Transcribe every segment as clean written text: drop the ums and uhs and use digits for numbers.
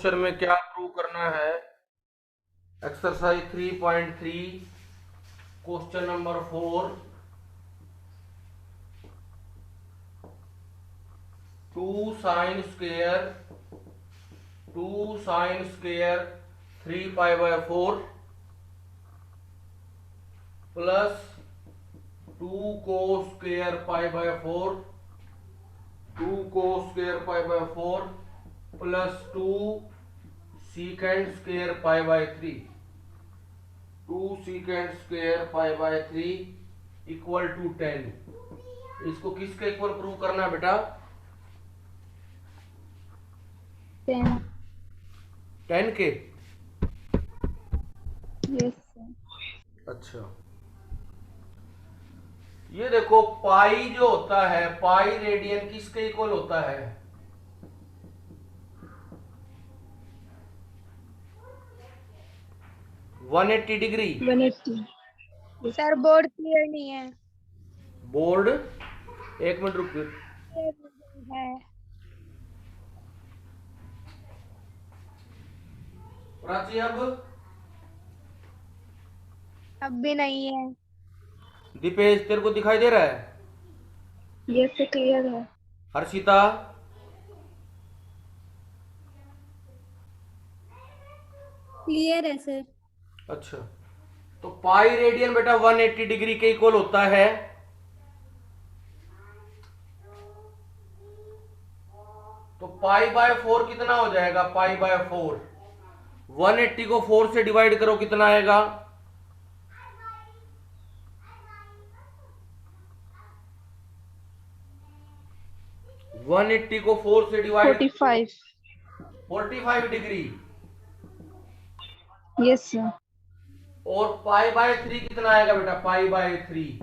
Question में क्या prove करना है। Exercise 3.3 question number 4। 2 sin square 3 pi by 4 plus 2 cos square pi by 4 2 cos square pi by 4 plus 2 secant square pi by 3 2 secant square pi by 3 equal to 10। इसको किसके equal prove करना है बेटा? 10। 10 के। Yes sir. अच्छा, ये देखो पाई जो होता है, पाई रेडियन किसके इक्वल होता है? 180 डिग्री। 180। सर बोर्ड क्लियर नहीं है। बोर्ड, एक मिनट रुक। है। प्राची अब भी नहीं है। दीपेश तेरे को दिखाई दे रहा है? यस सर क्लियर है। हर्षिता? क्लियर है सर। अच्छा, तो पाई रेडियन बेटा 180 डिग्री के इक्वल होता है। तो पाई बाय 4 कितना हो जाएगा? पाई बाय 4 180 को 4 से डिवाइड करो, कितना आएगा? 180 को 4 से डिवाइड 45। 45 डिग्री। Yes sir. और पाई बाय 3 कितना आएगा बेटा? पाई बाय 3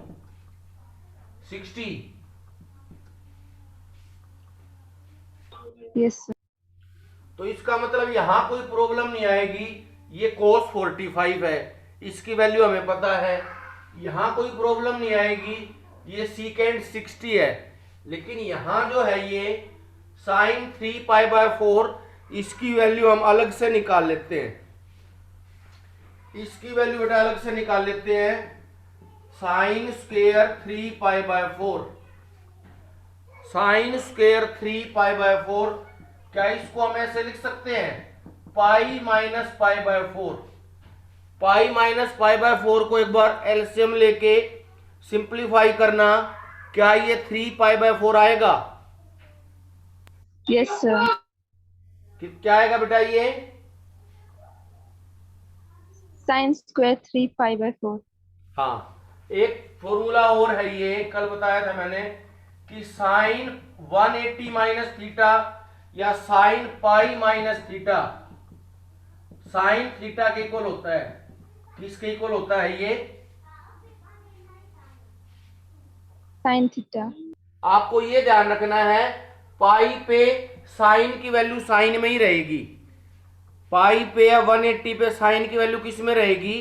60। Yes sir. तो इसका मतलब यहां कोई प्रॉब्लम नहीं आएगी। ये cos 45 है, इसकी वैल्यू हमें पता है। यहां कोई प्रॉब्लम नहीं आएगी। ये सीकेंड 60 है, लेकिन यहां जो है ये साइन 3 पाई बाय 4, इसकी वैल्यू हम अलग से निकाल लेते हैं। इसकी वैल्यू बेटा अलग से निकाल लेते हैं। Sign square 3 pi by 4, sign square 3 pi by 4, क्या इसको हम ऐसे लिख सकते हैं? पाई minus pi by 4। Pi minus pi by 4 को एक बार एलसीएम लेके सिंप्लीफाई करना, क्या ये 3 पाई बाय 4 आएगा? Yes sir. क्या आएगा बेटा ये? Sign square 3 pi by 4। हाँ, एक फॉर्मूला और है, ये कल बताया था मैंने कि साइन 180 माइनस थीटा या sine pi minus theta sine theta के इक्वल होता है। किसके इक्वल होता है ये? Sine theta. आपको ये ध्यान रखना है, पाई पे साइन की वैल्यू साइन में ही रहेगी। पाई पे या 180 पे साइन की वैल्यू किस में रहेगी?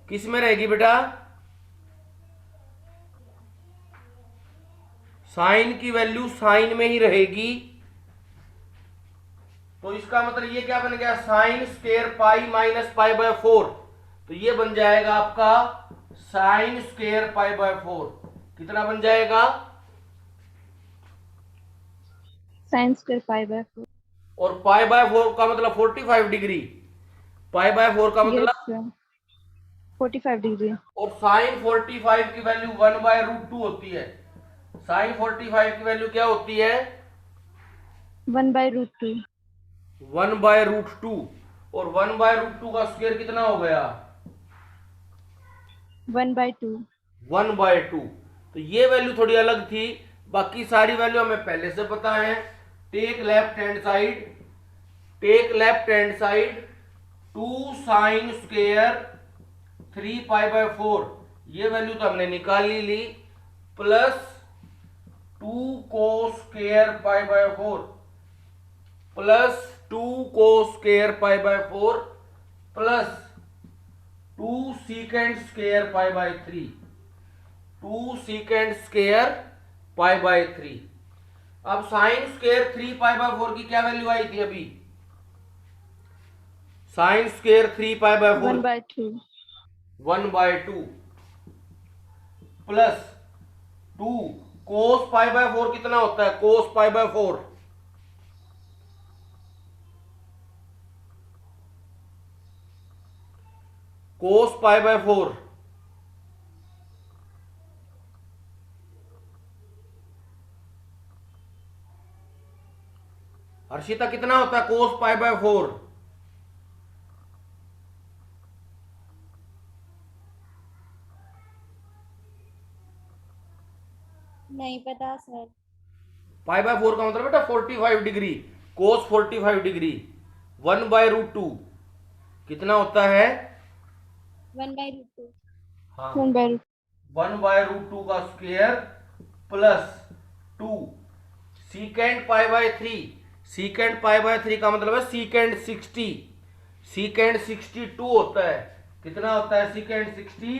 किस में रहेगी बेटा? साइन की वैल्यू साइन में ही रहेगी। तो इसका मतलब ये क्या बन गया? Sine square pi minus pi by 4। तो ये बन जाएगा आपका साइन स्क्वेयर पाई बाय 4। कितना बन जाएगा? Sign square pi by 4। और पाई बाय 4 का मतलब 45 डिग्री। पाई बाय 4 का यस मतलब, सर 45 डिग्री। और साइन 45 की वैल्यू 1/√2 होती है। साइन 45 की वैल्यू क्या होती है? 1/√2। 1/√2। और 1/√2 का स्क्वायर कितना हो गया? 1/2। 1/2। तो ये वैल्यू थोड़ी अलग थी, बाकी सारी वैल्यू हमें पहले से पता है। Take left hand side, take left hand side 2 sine square 3 pi by 4, ये वैल्यू तो हमने निकाल ली। Plus 2 cos square pi by 4 plus 2 cos square pi by 4 plus 2 sec square pi by 3। 2 sec square pi by 3। अब sign square 3 pi by 4 की क्या value आई थी अभी? Sine square 3 pi by 4 1/2 1/2 plus 2 cos pi by 4 कितना होता है? Cos pi by 4 cos pi by 4 Harshita कितना होता है कोस पाई बाय 4? नहीं पता सर। पाई बाय 4 का मतलब बेटा 45 डिग्री। कोस 45 डिग्री 1/√2 कितना होता है? 1/2 हाँ 1/2 1/√2 का square plus 2 सीकेंड pi by 3। सीकेंड pi by 3 का मतलब है सीकेंड 60। सीकेंड 62 होता है। कितना होता है सीकेंड 60?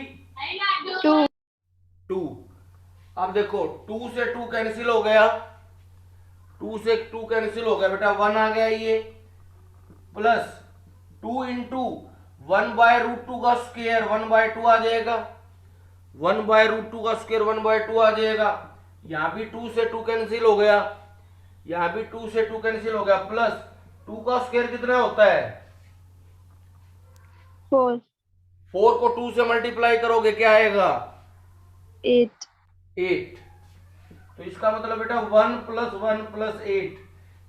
2 2। अब देखो 2 से 2 कैंसिल हो गया, 2 से 2 कैंसिल हो गया बेटा, 1 आ गया ये, प्लस 2 इंटू 1/√2 का स्क्वायर 1/2 आ जाएगा। 1/√2 का स्क्वायर 1/2 आ जाएगा। यहां भी 2 से 2 कैंसिल हो गया, यहां भी 2 से 2 कैंसिल हो गया, प्लस 2 का स्क्वायर कितना होता है? 4 4 को 2 से मल्टीप्लाई करोगे क्या आएगा? 8 8। तो इसका मतलब बेटा 1 प्लस 1 प्लस 8।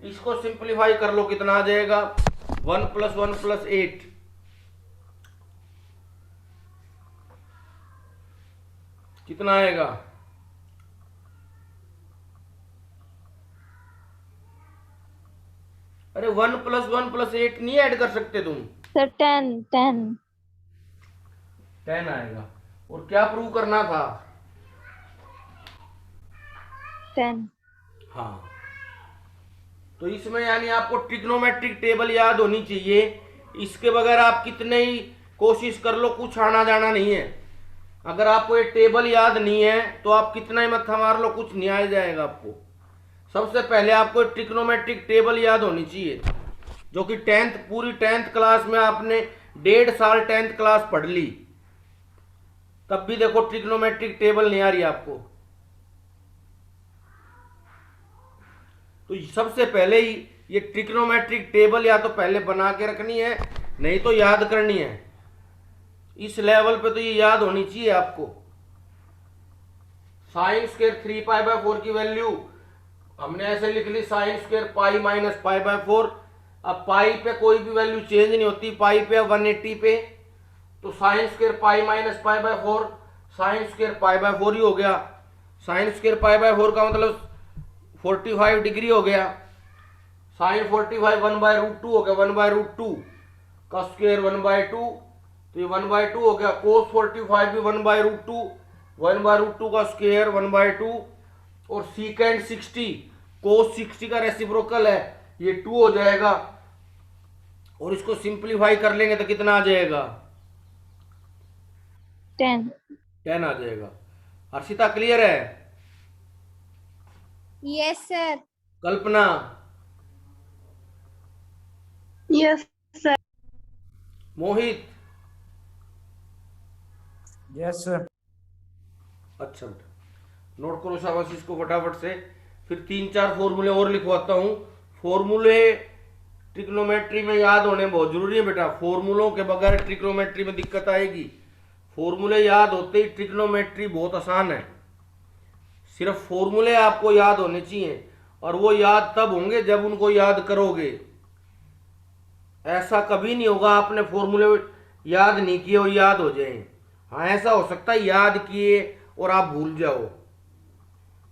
इसको सिंप्लीफाई कर लो, कितना आ जाएगा? 1 प्लस 1 प्लस 8 कितना आएगा? अरे 1 प्लस 1 प्लस 8 नहीं ऐड कर सकते तुम? सर 10 10 आएगा। और क्या प्रूव करना था? 10 हाँ, तो इसमें यानी आपको ट्रिग्नोमेट्रिक टेबल याद होनी चाहिए। इसके बगैर आप कितने ही कोशिश कर लो, कुछ आना जाना नहीं है। अगर आपको ये टेबल याद नहीं है तो आप कितना ही मत्था मार लो, कुछ नहीं आ जाएगा आपको। सबसे पहले आपको ट्रिग्नोमेट्रिक टेबल याद होनी चाहिए, जो कि पूरी 10th क्लास में आपने 1.5 साल 10th क्लास पढ़ ली, तब भी देखो ट्रिग्नोमेट्रिक टेबल नहीं आ रही आपको। तो सबसे पहले ही ये ट्रिग्नोमेट्रिक टेबल या तो पहले बना के रखनी है, नहीं तो याद करनी है। इस लेवल पे तो ये याद होनी चाहिए आपको। साइन स्क्वायर 3 पाई बाय 4 की वैल्यू हमने ऐसे लिख ली, sine square pi minus pi by 4। अब पाई पे कोई भी वैल्यू चेंज नहीं होती, पाई पे 180 पे, तो sign square pi minus pi by 4 sign square pi by 4 ही हो गया। साइन स्क्वायर पाई बाय 4 का मतलब 45 डिग्री हो गया। साइन 45 1/√2 हो गया, 1/√2 का स्क्वायर 1/2, तो ये 1/2 हो गया। कोस 45 भी 1/√2, 1/√2 का स्क्वायर 1/2, और सीकेंड 60 कोस 60 का रेसिप्रोकल है, ये 2 हो जाएगा। और इसको सिंप्लीफाई कर लेंगे तो कितना आ जाएगा? 10 आ जाएगा। हर्षिता क्लियर है? Yes sir. Kalpana? Yes sir. Mohit? Yes sir. अच्छा बेटा, नोट करो शाबाश इसको फटाफट से। फिर 3-4 फॉर्मूले और लिखवाता हूँ। फॉर्मूले ट्रिग्नोमेट्री में याद होने बहुत जरूरी है बेटा, फॉर्मूलों के बगैर ट्रिग्नोमेट्री में दिक्कत आएगी। फॉर्मूले याद होते ही ट्रिग्नोमेट्री बहुत आसान है। सिर्फ फॉर्मूले आपको याद होने चाहिए, और वो याद तब होंगे जब उनको याद करोगे। ऐसा कभी नहीं होगा आपने फॉर्मूले याद नहीं किए और याद हो जाए। हाँ, ऐसा हो सकता है याद किए और आप भूल जाओ,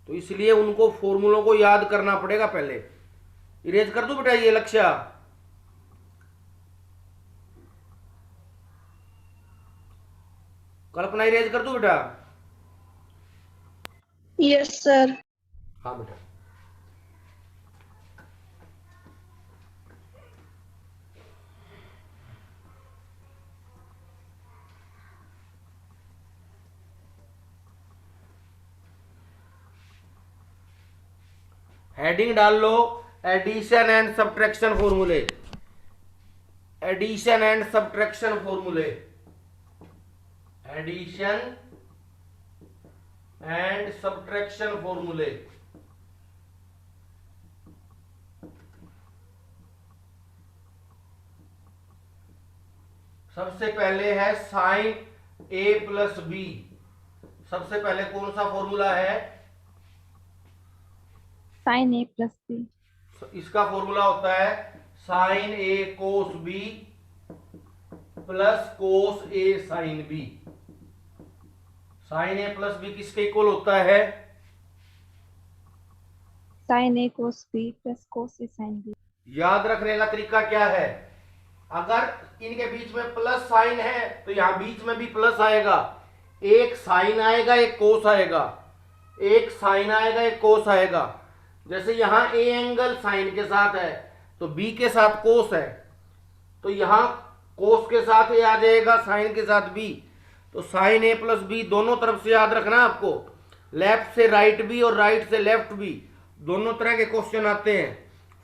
तो इसलिए उनको फॉर्मूलों को याद करना पड़ेगा पहले। इरेज कर दूं बेटा ये लक्ष्य? कल्पना इरेज कर दूं बेटा? Yes sir. हाँ बेटा। हेडिंग डाल लो एडिशन एंड सब्ट्रैक्शन फॉर्मूले, एडिशन एंड सब्ट्रैक्शन फॉर्मूले, एडिशन एंड सब्ट्रैक्शन फॉर्मूले। सबसे पहले है साइन ए प्लस बी। सबसे पहले कौन सा फॉर्मूला है? Sign A plus B. इसका फॉर्मूला होता है sign A cos B plus cos A sine B. Sign A plus B किसके इक्वल होता है? साइन ए कोस बी प्लस कोस ए साइन बी। याद रखने का तरीका क्या है? अगर इनके बीच में प्लस साइन है तो यहां बीच में भी प्लस आएगा, एक साइन आएगा एक कोस आएगा, एक साइन आएगा एक कोस आएगा। जैसे यहां ए एंगल साइन के साथ है तो बी के साथ कोस है, तो यहां कोस के साथ ए आ जाएगा, साइन के साथ बी। तो साइन ए प्लस बी दोनों तरफ से याद रखना आपको, लेफ्ट से राइट भी और राइट से लेफ्ट भी, दोनों तरह के क्वेश्चन आते हैं।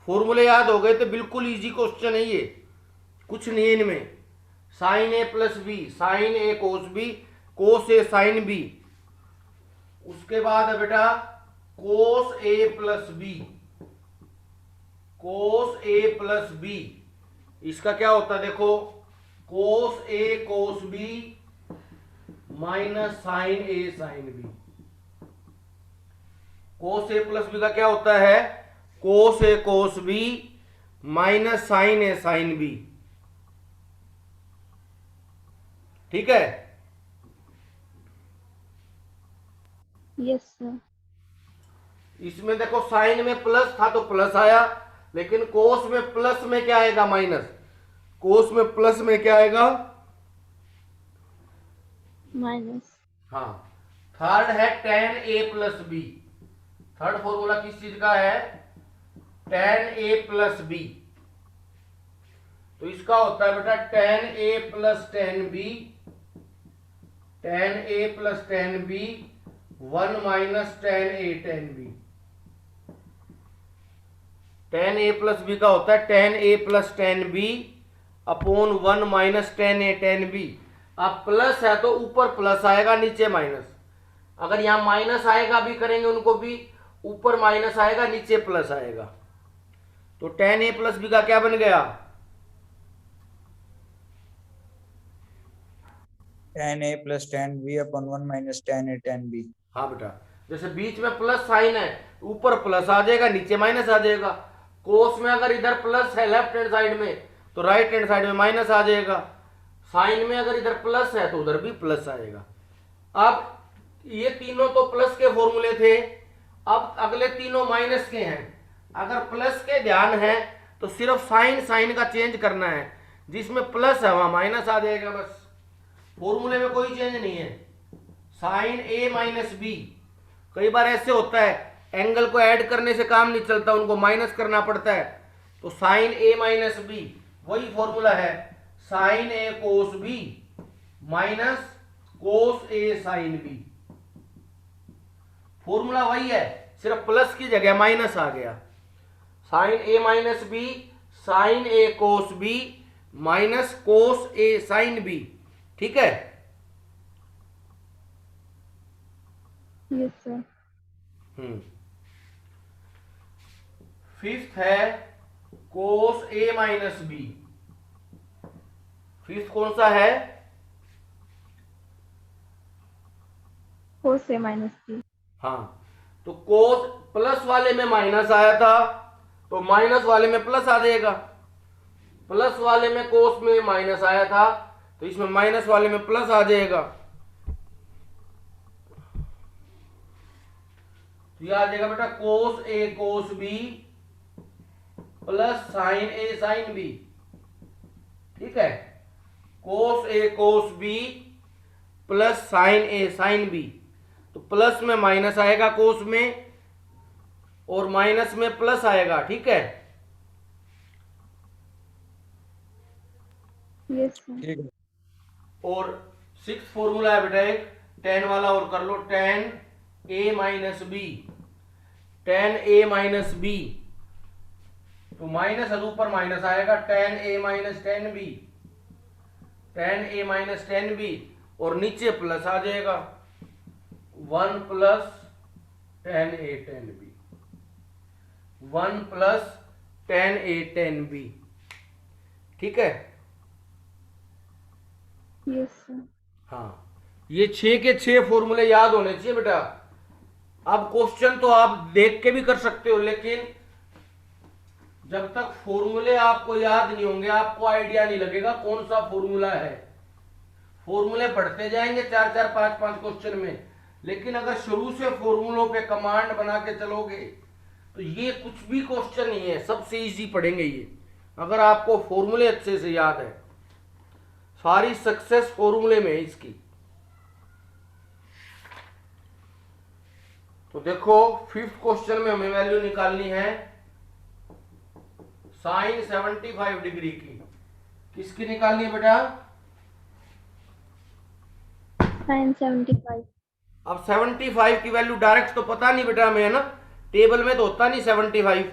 फॉर्मूले याद हो गए तो बिल्कुल इजी क्वेश्चन है ये, कुछ नहीं है इनमें। Sign A plus B, sign A cos B, cos A sine B. उसके बाद है बेटा कोस a plus B, cos a plus B. इसका क्या होता है देखो, कोस a cos b minus sine a sine B. Cos a plus B का क्या होता है? Cos a cos b minus sine a sine B. ठीक है? Yes sir. इसमें देखो साइन में प्लस था तो प्लस आया, लेकिन कोस में प्लस में क्या आएगा? माइनस। कोस में प्लस में क्या आएगा? माइनस। हाँ। थर्ड है tan A plus B. Third formula किस चीज का है? Tan A plus B. तो इसका होता है बेटा tan A plus tan B, tan A plus tan B, one minus tan A tan B. Tan A plus B का होता है tan A plus tan B upon one minus tan A tan B. अब plus है तो ऊपर plus आएगा नीचे minus, अगर यहां माइनस आएगा भी करेंगे उनको भी, ऊपर माइनस आएगा नीचे प्लस आएगा। तो टेन ए प्लस बी का क्या बन गया? Tan A plus tan B upon one minus tan A tan B. हाँ बेटा, जैसे बीच में प्लस साइन है, ऊपर प्लस आ जाएगा नीचे माइनस आ जाएगा। कोस में अगर इधर प्लस है लेफ्ट हैंड साइड में तो राइट हैंड साइड में माइनस आ जाएगा। साइन में अगर इधर प्लस है तो उधर भी प्लस आएगा। अब ये तीनों तो प्लस के फॉर्मूले थे, अब अगले तीनों माइनस के हैं। अगर प्लस के ध्यान है तो सिर्फ साइन साइन का चेंज करना है, जिसमें प्लस है वहां माइनस आ जाएगा बस। फॉर्मूले में कोई चेंज नहीं है। साइन ए माइनस बी, कई बार ऐसे होता है एंगल को ऐड करने से काम नहीं चलता, उनको माइनस करना पड़ता है। तो साइन ए माइनस बी वही फॉर्मूला है, साइन ए कोस बी माइनस कोस ए साइन बी। फॉर्मूला वही है, सिर्फ प्लस की जगह माइनस आ गया। साइन ए माइनस बी, साइन ए कोस बी माइनस कोस ए साइन बी। ठीक है? Yes sir. फिफ्थ है कोस ए माइनस बी। फिफ्थ कौन सा है? कोस ए माइनस बी। हाँ, तो कोस प्लस वाले में माइनस आया था तो माइनस वाले में प्लस आ जाएगा। प्लस वाले में कोस में माइनस आया था तो इसमें माइनस वाले में प्लस आ जाएगा। तो यह आ जाएगा बेटा कोस a cos B plus sign a sine B. ठीक है? Cos a cos B plus sign a sine b. तो प्लस में माइनस आएगा कोस में और माइनस में प्लस आएगा। ठीक है? Yes sir. ठीक है। और सिक्स फॉर्मूला है बेटा एक टेन वाला, और कर लो tan A minus B. Tan A minus B, तो माइनस है तो ऊपर माइनस आएगा, tan A minus tan B, tan A minus tan B, और नीचे प्लस आ जाएगा, one plus tan A tan B, one plus tan A tan B. ठीक है। Yes, sir. हाँ, ये 6 के 6 फॉर्मूले याद होने चाहिए बेटा। अब क्वेश्चन तो आप देख के भी कर सकते हो, लेकिन जब तक फॉर्मूले आपको याद नहीं होंगे आपको आइडिया नहीं लगेगा कौन सा फॉर्मूला है। फॉर्मूले पढ़ते जाएंगे 4-4 5-5 क्वेश्चन में, लेकिन अगर शुरू से फॉर्मूलों पे कमांड बना के चलोगे तो ये कुछ भी क्वेश्चन नहीं है, सबसे इजी पढ़ेंगे ये, अगर आपको फॉर्मूले अच्छे से याद है। सारी सक्सेस फॉर्मूले में है इसकी। तो देखो फिफ्थ क्वेश्चन में हमें वैल्यू निकालनी है साइन 75 डिग्री की। किसकी निकालनी है बेटा? Sin 75. अब 75 की वैल्यू डायरेक्ट तो पता नहीं बेटा हमें, है ना, टेबल में तो होता नहीं 75।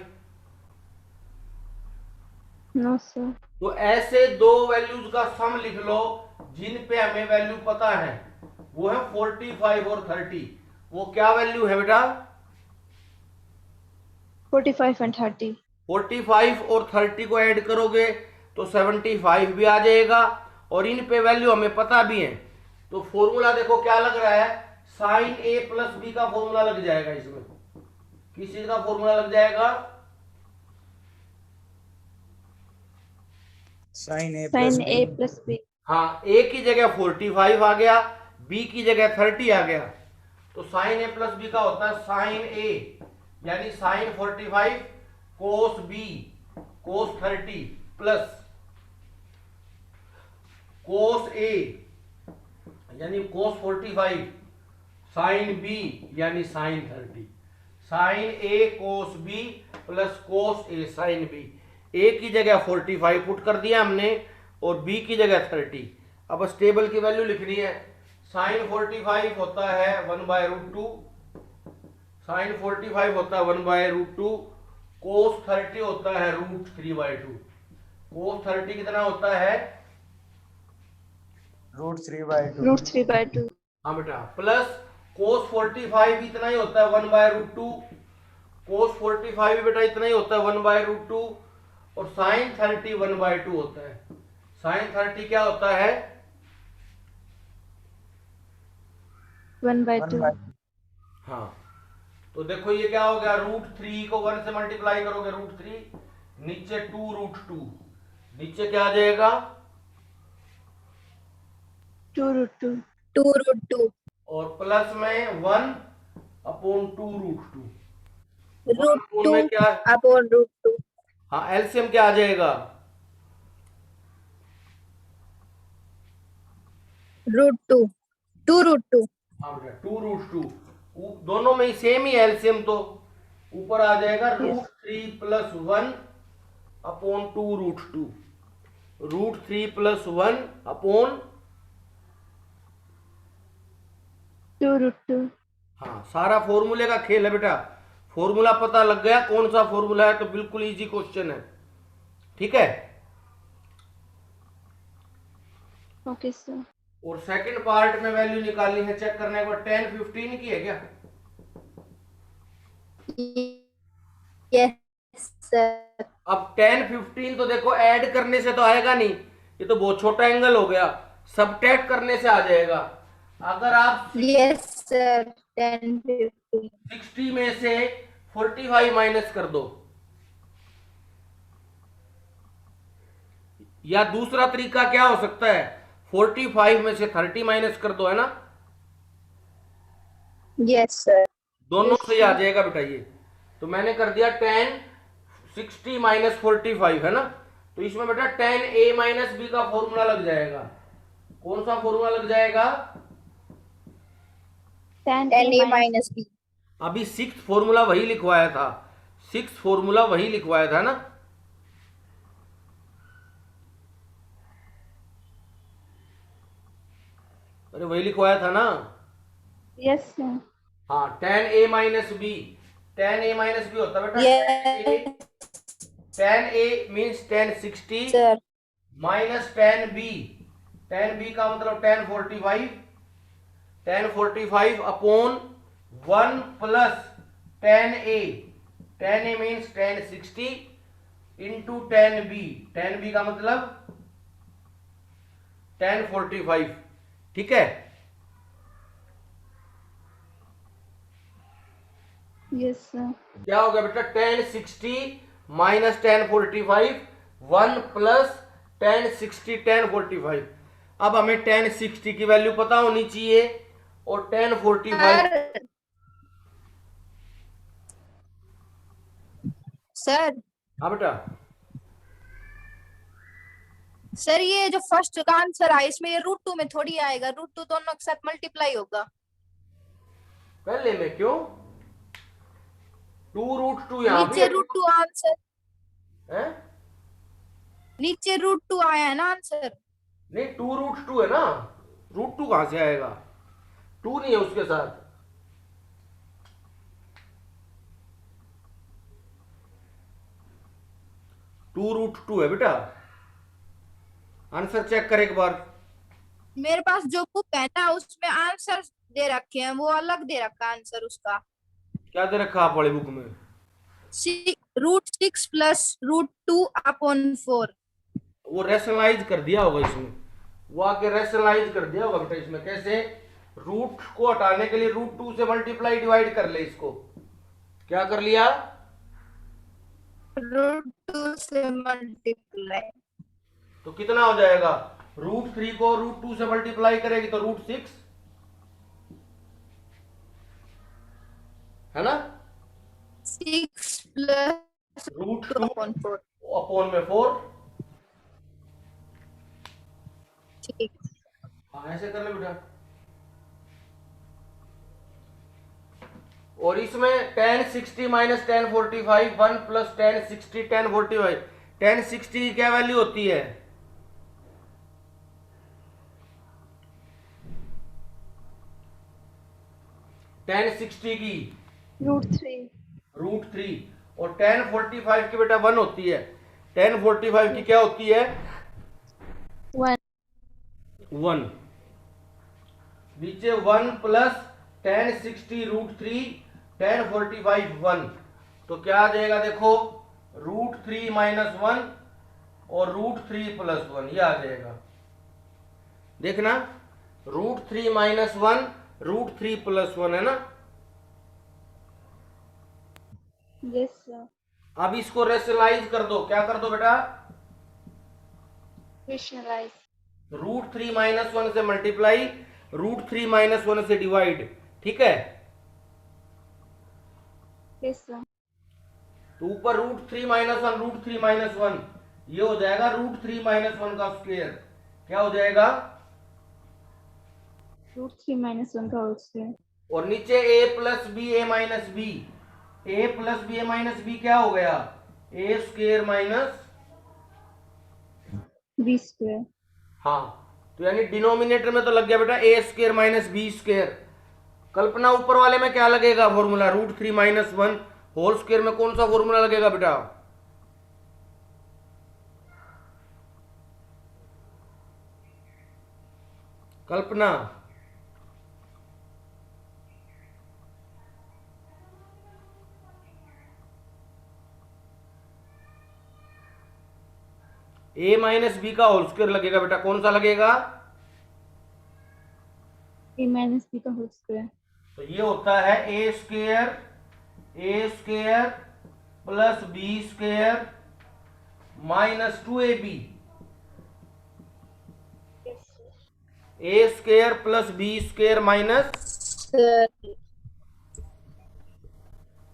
No, sir. तो ऐसे दो वैल्यूज का सम लिख लो जिन पे हमें वैल्यू पता है, वो है 45 और 30। वो क्या वैल्यू है बेटा? 45 and 30. 45 और 30 को ऐड करोगे तो 75 भी आ जाएगा, और इन पे वैल्यू हमें पता भी है। तो फॉर्मूला देखो क्या लग रहा है, साइन ए प्लस बी का फॉर्मूला लग जाएगा इसमें। किस चीज का फॉर्मूला लग जाएगा? sin a Sin plus A b plus B. हाँ, ए की जगह 45 आ गया, बी की जगह 30 आ गया, तो साइन ए प्लस बी का होता है साइन ए यानी साइन 45 कोस बी कोस 30 प्लस कोस ए यानी कोस 45 साइन बी यानी साइन 30। साइन ए कोस बी प्लस कोस ए साइन बी। ए की जगह 45 पुट कर दिया हमने और बी की जगह 30। अब बस टेबल की वैल्यू लिखनी है। साइन 45 होता है 1/√2, साइन 45 होता है 1/√2, कोस 30 होता है √3/2। कोस 30 कितना होता है? √3/2 Root 3 by 2. हाँ बेटा, प्लस कोस 45 भी इतना ही होता है 1/√2, कोस 45 भी बेटा इतना ही होता है 1/√2, और साइन 30 1/2 होता है। साइन 30 क्या होता है? 1 by 2. 1/2 हाँ, तो देखो ये क्या हो गया, √3 को 1 से मल्टीप्लाई करोगे √3, नीचे 2√2, नीचे क्या आ जाएगा? 2 root 2. 2 root 2. और प्लस में 1/2√2। Root 2 में क्या है? upon root 2. हाँ, एलसीएम क्या आ जाएगा? Root 2. 2 root 2. हाँ बेटा, 2√2। दोनों में सेम ही एलसीएम, तो ऊपर आ जाएगा √3 + 1 अपॉन 2√2, √3 + 1 अपॉन 2 root 2. हाँ, सारा फॉर्मूले का खेल है बेटा। फॉर्मूला पता लग गया कौन सा फॉर्मूला है तो बिल्कुल इजी क्वेश्चन है। ठीक है। Okay, sir. और सेकंड पार्ट में वैल्यू निकालनी है, चेक करने को 10 15 की है क्या? Yes, sir. अब 10 15 तो देखो ऐड करने से तो आएगा नहीं, ये तो बहुत छोटा एंगल हो गया, सबट्रैक्ट करने से आ जाएगा। अगर आप Yes, sir. 10 15. 60 में से 45 माइनस कर दो, या दूसरा तरीका क्या हो सकता है, 45 में से 30 माइनस कर दो, है ना, Yes, sir. दोनों से ही आ जाएगा बेटा ये। तो मैंने कर दिया 10 60 - 45, है ना, तो इसमें बेटा 10 a - b का फॉर्मूला लग जाएगा। कौन सा फॉर्मूला लग जाएगा? 10 10 a minus b. अभी 6th फॉर्मूला वही लिखवाया था, 6th फॉर्मूला वही लिखवाया था ना। अरे वही लिखवाया था ना। Yes, sir. हाँ, 10 a - b tan a minus B होता है बेटा Yes, tan a मीन्स tan 60 sir. Minus tan b, tan b का मतलब tan 45, tan 45 upon 1 plus tan a मीन्स tan 60 इंटू tan b का मतलब tan 45, ठीक है। Yes, sir. क्या हो गया बेटा tan 60 minus tan 45, 1 plus tan 60 tan 45। अब हमें tan 60 की वैल्यू पता होनी चाहिए और tan 45। सर हाँ बेटा, सर ये जो फर्स्ट का आंसर आया इसमें ये √2 में थोड़ी आएगा, √2 दोनों के साथ मल्टीप्लाई होगा। पहले में क्यों 2√2 यहाँ भी नीचे √2 आंसर, है, नीचे √2 आया है ना आंसर। नहीं 2√2 है ना, √2 कहां से आएगा, 2 नहीं है उसके साथ। √2 है बेटा, आंसर चेक कर एक बार। मेरे पास जो बुक है ना उसमें आंसर दे रखे हैं, वो अलग दे रखा है आंसर उसका। क्या दे रखा आप वाली बुक में, √6 प्लस √2 अपॉन 4। वो रेशनलाइज कर दिया होगा इसमें, वो आके रेशनलाइज कर दिया होगा बेटा इसमें। कैसे, रूट को हटाने के लिए √2 से मल्टीप्लाई डिवाइड कर ले इसको, क्या कर लिया, √2 से मल्टीप्लाई। तो कितना हो जाएगा, √3 को √2 से मल्टीप्लाई करेगी तो √6 है ना, 6 प्लस √2 अपॉन 4। अपॉन में 4। ठीक, हाँ ऐसे कर ले बेटा। और इसमें tan 60 minus tan 45, 1 plus tan 60 tan 45, tan 60 की क्या वैल्यू होती है, tan 60 की √3 √3, और tan 45 की बेटा 1 होती है, tan 45 की क्या होती है 1 1, नीचे 1 प्लस tan 60 √3 tan 45 1, तो क्या आ जाएगा देखो, √3 माइनस 1 और √3 प्लस 1, ये आ जाएगा, देखना √3 माइनस 1 √3 प्लस 1 है ना। Yes sir. अब इसको रेशनलाइज कर दो, क्या कर दो बेटा, रेशनलाइज। √3 माइनस 1 से मल्टीप्लाई, √3 माइनस 1 से डिवाइड, ठीक है। Yes sir. तो ऊपर √3 माइनस 1 √3 माइनस 1, ये हो जाएगा √3 माइनस 1 का स्क्वायर, क्या हो जाएगा, √3 - 1 का होल स्क्वायर। और नीचे a plus B A minus B, A plus B A minus B क्या हो गया, A square minus B square. हाँ, तो यानी डिनोमिनेटर में तो लग गया बेटा ए square minus B square. Kalpana ऊपर वाले में क्या लगेगा फॉर्मूला, √3 माइनस 1 होल स्क्वायर में कौन सा फॉर्मूला लगेगा बेटा, कल्पना, a माइनस बी का होल स्क्वायर लगेगा बेटा, कौन सा लगेगा, a - b का होल स्क्वायर। तो ये होता है a square plus b square minus 2ab, a square plus b square minus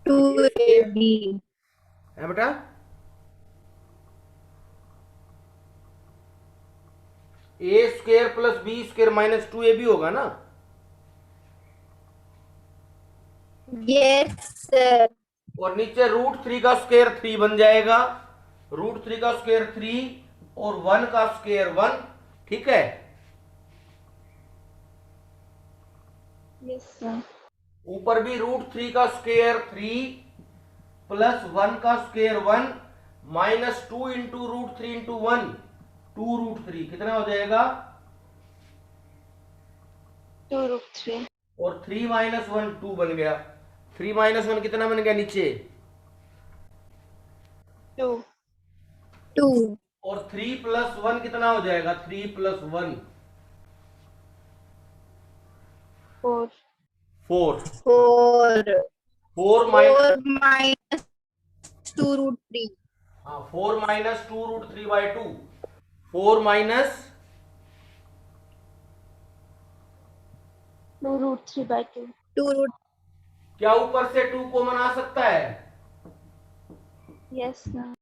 2ab। है बेटा, ए square plus b square minus 2ab होगा ना, यस सर। और नीचे √3 का स्क्वायर 3 बन जाएगा, √3 का स्क्वायर 3 और 1 का स्क्वायर 1, ठीक है। Yes sir. ऊपर भी √3 का स्क्वायर 3 प्लस 1 का square 1 minus 2 into root 3 into 1 2 root 3 कितना हो जाएगा 2√3 और 3 माइनस 1 2 बन गया 3 माइनस 1 कितना बन गया नीचे 2 2 और 3 प्लस 1 कितना हो जाएगा 3 प्लस 1 4 4 4 4 माइनस 4 minus 2√3 हाँ 4 माइनस 2 रूट 3 बाई 2 4 माइनस 2√3/2 2 क्या ऊपर से 2 कॉमन आ सकता है यस सर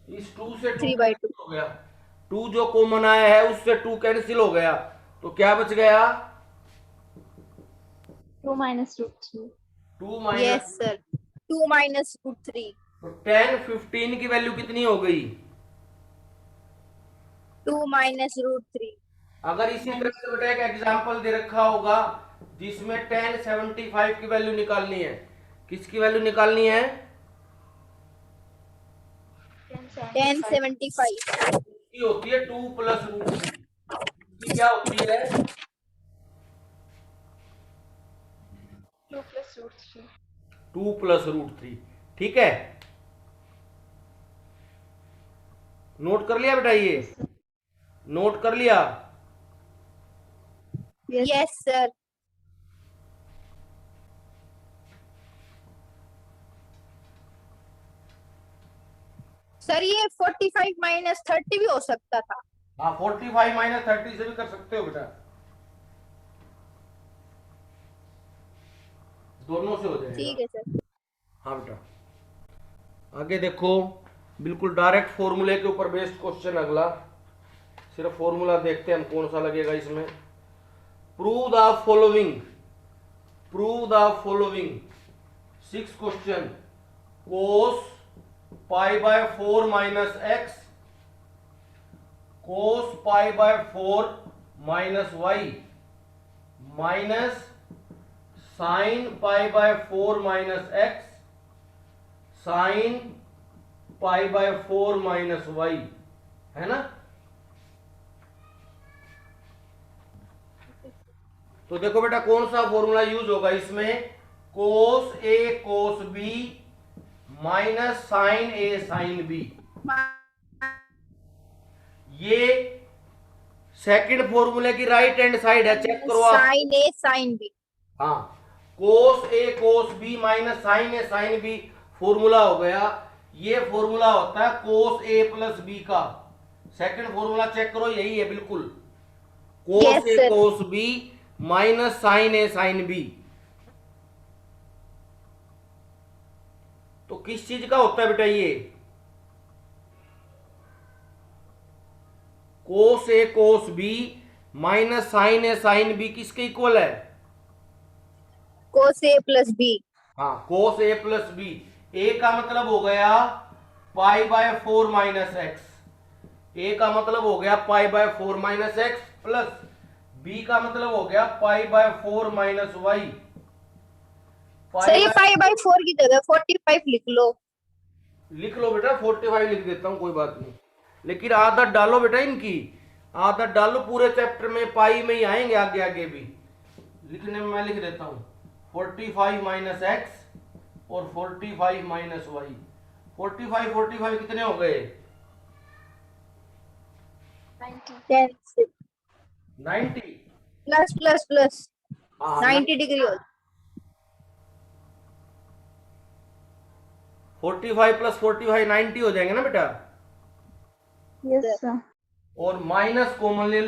इस 2 से 2 3/2 हो गया 2 जो कॉमन आया है उससे 2 कैंसिल हो गया तो क्या बच गया 2 minus √3 2 minus yes sir 2 minus √3 तो 10 15 की वैल्यू कितनी हो गई 2 minus √3 अगर इसी तरह से बेटा एक एग्जांपल दे रखा होगा जिसमें 10 75 की वैल्यू निकालनी है किसकी वैल्यू निकालनी है 1075 की होती है 2 प्लस रूट 3 क्या होती है 2 plus √3 2 प्लस रूट 3 ठीक है नोट कर लिया बेटा ये नोट कर लिया यस सर सर ये 45 minus 30 भी हो सकता था हाँ 45 माइनस 30 से भी कर सकते हो बेटा दोनों से हो जाएगा ठीक है सर हाँ बेटा आगे देखो बिल्कुल डायरेक्ट फॉर्मूले के ऊपर बेस्ड क्वेश्चन अगला सिर्फ फॉर्मूला देखते हैं हम कौन सा लगेगा इसमें prove the following 6 question cos pi by 4 minus x cos pi by 4 minus Y minus sine pi by 4 minus x sine pi by 4 minus Y है ना तो देखो बेटा कौन सा फॉर्मूला यूज होगा इसमें cos a cos b minus sine a sine b ये सेकंड फॉर्मूले की राइट हैंड साइड है चेक करो आप साइन ए साइन बी हाँ cos a cos b minus sine a sine b formula हो गया ये फॉर्मूला होता है कोस ए प्लस बी का सेकंड फॉर्मूला चेक करो यही है बिल्कुल cos Yes, a sir. Cos b minus sine a sine b तो किस चीज का होता है बेटा ये कोस a cos b minus sine a sine B किसके इक्वल है कोस ए प्लस बी हाँ कोस ए प्लस बी ए का मतलब हो गया pi by 4 minus x A का मतलब हो गया pi by 4 minus x plus B का मतलब हो गया pi by 4 minus y sir ये 5/4 की जगह 45 लिख लो लिख लो बेटा 45 लिख देता हूं कोई बात नहीं लेकिन आदत डालो बेटा इनकी आदत डालो पूरे चैप्टर में पाई में ही आएंगे आगे आगे भी लिखने में मैं लिख देता हूं 45 माइनस एक्स और 45 माइनस वाई 45 कितने हो गए 90 10 90 प्लस प्लस प्लस हाँ 90 डिग्री हो 45 प्लस 45 90 हो जाएंगे ना बेटा यस सर और माइनस कॉमन ले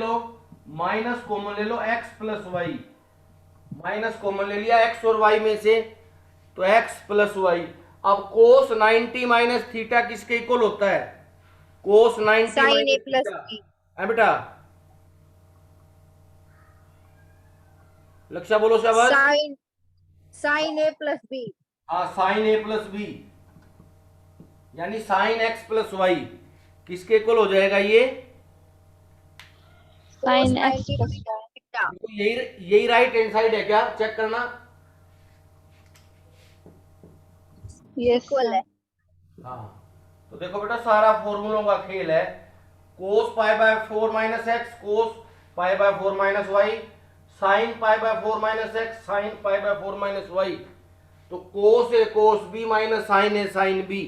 लो x plus y minus common ले लिया x और y में से तो x प्लस वाई अब कोस 90 माइनस थीटा किसके इक्वल होता है cos 90 sine A plus B है बेटा लक्ष्य बोलो शाबाश साइन ए प्लस बी हाँ साइन ए प्लस बी यानी साइन x प्लस वाई किसके इक्वल हो जाएगा ये sine Cos x 90 plus theta तो यही राइट हैंड साइड है क्या चेक करना यस इक्वल है हाँ, तो देखो बेटा सारा फॉर्मूलों का खेल है। Cos pi by 4 minus x, cos pi by 4 minus y, sine pi by 4 minus x, sine pi by 4 minus y. तो cos a cos b minus sine a sine b,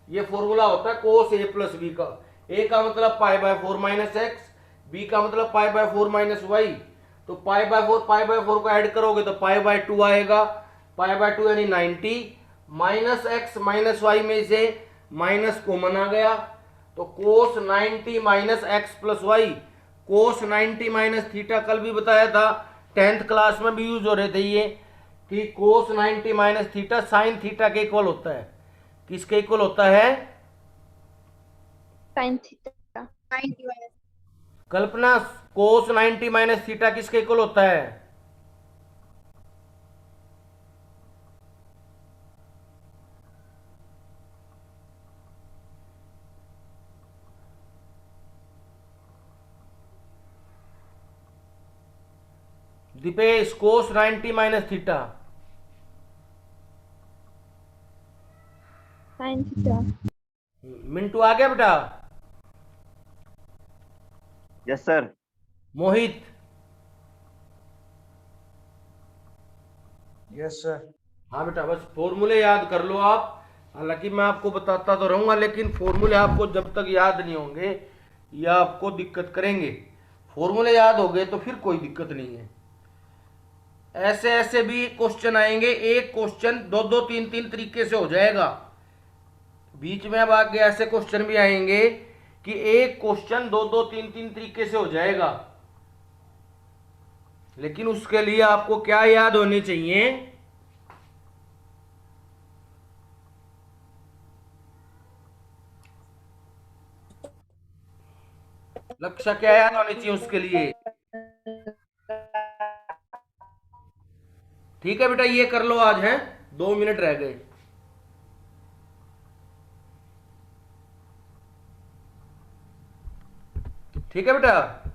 ये फॉर्मूला होता है कोस ए प्लस बी का। A का मतलब pi by 4 minus x, B का मतलब pi by 4 minus y. तो पाई बाय 4 को ऐड करोगे तो पाई बाय 2 आएगा, पाई बाय 2 यानी 90, माइनस एक्स माइनस वाई में से माइनस कॉमन आ गया, तो कोस 90 माइनस एक्स प्लस वाई, कोस 90 माइनस थीटा। कल भी बताया था, 10th क्लास में भी यूज हो रहे थे ये, कि cos 90 minus theta sine theta के इक्वल होता है। किसके इक्वल होता है? Sine theta. 90 minus Kalpana, cos 90 minus theta किसके इक्वल होता है? Deepesh, cos 90 minus theta. Sine theta. Mintu आ गया बेटा? Yes sir. Mohit? Yes sir. हाँ बेटा, बस फॉर्मूले याद कर लो आप। हालांकि मैं आपको बताता तो रहूंगा, लेकिन फॉर्मूले आपको जब तक याद नहीं होंगे या आपको दिक्कत करेंगे। फॉर्मूले याद हो गए तो फिर कोई दिक्कत नहीं है। ऐसे ऐसे भी क्वेश्चन आएंगे, एक क्वेश्चन दो दो तीन तीन तरीके से हो जाएगा। बीच में अब आगे ऐसे क्वेश्चन भी आएंगे कि एक क्वेश्चन दो दो तीन तीन तरीके से हो जाएगा। लेकिन उसके लिए आपको क्या याद होनी चाहिए? लक्ष्य क्या याद होनी चाहिए उसके लिए? ठीक है बेटा, ये कर लो आज, है 2 मिनट रह गए। ठीक है बेटा।